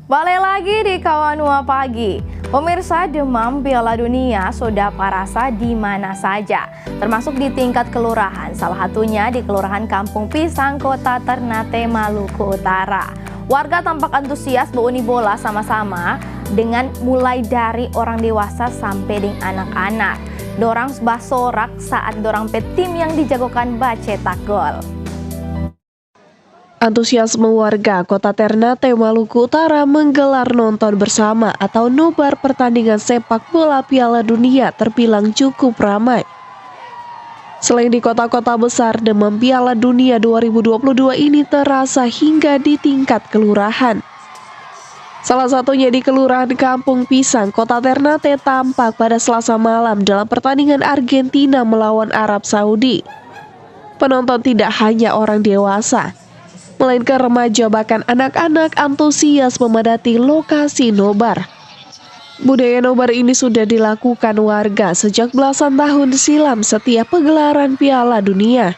Balik lagi di Kawanua Pagi. Pemirsa, demam Piala Dunia sudah parasa di mana saja, termasuk di tingkat kelurahan. Salah satunya di Kelurahan Kampung Pisang, Kota Ternate, Maluku Utara. Warga tampak antusias beuni bola sama-sama dengan mulai dari orang dewasa sampai dengan anak-anak. Dorang basorak saat dorang tim yang dijagokan bacetak gol. Antusiasme warga Kota Ternate, Maluku Utara menggelar nonton bersama atau nobar pertandingan sepak bola Piala Dunia terbilang cukup ramai. Selain di kota-kota besar, demam Piala Dunia 2022 ini terasa hingga di tingkat kelurahan. Salah satunya di Kelurahan Kampung Pisang, Kota Ternate tampak pada Selasa malam dalam pertandingan Argentina melawan Arab Saudi. Penonton tidak hanya orang dewasa, melainkan remaja bahkan anak-anak antusias memadati lokasi nobar. Budaya nobar ini sudah dilakukan warga sejak belasan tahun silam setiap pegelaran Piala Dunia,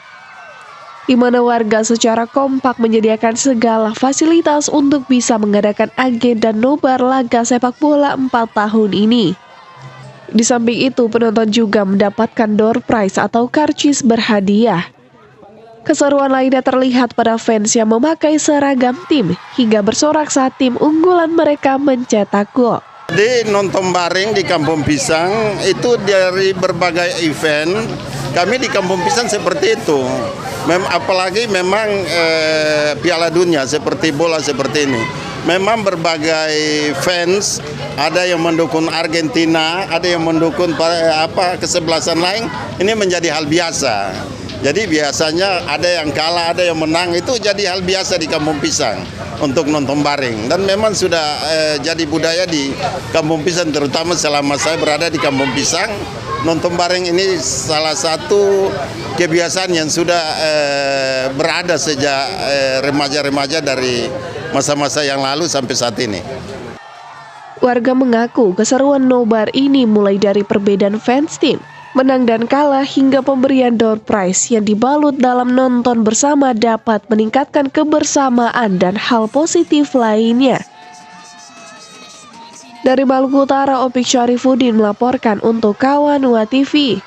di mana warga secara kompak menyediakan segala fasilitas untuk bisa mengadakan agenda nobar laga sepak bola 4 tahun ini. Di samping itu, penonton juga mendapatkan door prize atau karcis berhadiah. Keseruan lainnya terlihat pada fans yang memakai seragam tim hingga bersorak saat tim unggulan mereka mencetak gol. Di nonton bareng di Kampung Pisang itu dari berbagai event, kami di Kampung Pisang seperti itu. Apalagi memang Piala Dunia seperti bola seperti ini. Memang berbagai fans, ada yang mendukung Argentina, ada yang mendukung kesebelasan lain. Ini menjadi hal biasa. Jadi biasanya ada yang kalah, ada yang menang, itu jadi hal biasa di Kampung Pisang untuk nonton bareng. Dan memang sudah jadi budaya di Kampung Pisang, terutama selama saya berada di Kampung Pisang. Nonton bareng ini salah satu kebiasaan yang sudah berada sejak remaja-remaja dari masa-masa yang lalu sampai saat ini. Warga mengaku keseruan nobar ini mulai dari perbedaan fans tim, menang dan kalah hingga pemberian door prize yang dibalut dalam nonton bersama dapat meningkatkan kebersamaan dan hal positif lainnya. Dari Maluku Utara, Opik Syarifuddin melaporkan untuk Kawanua TV.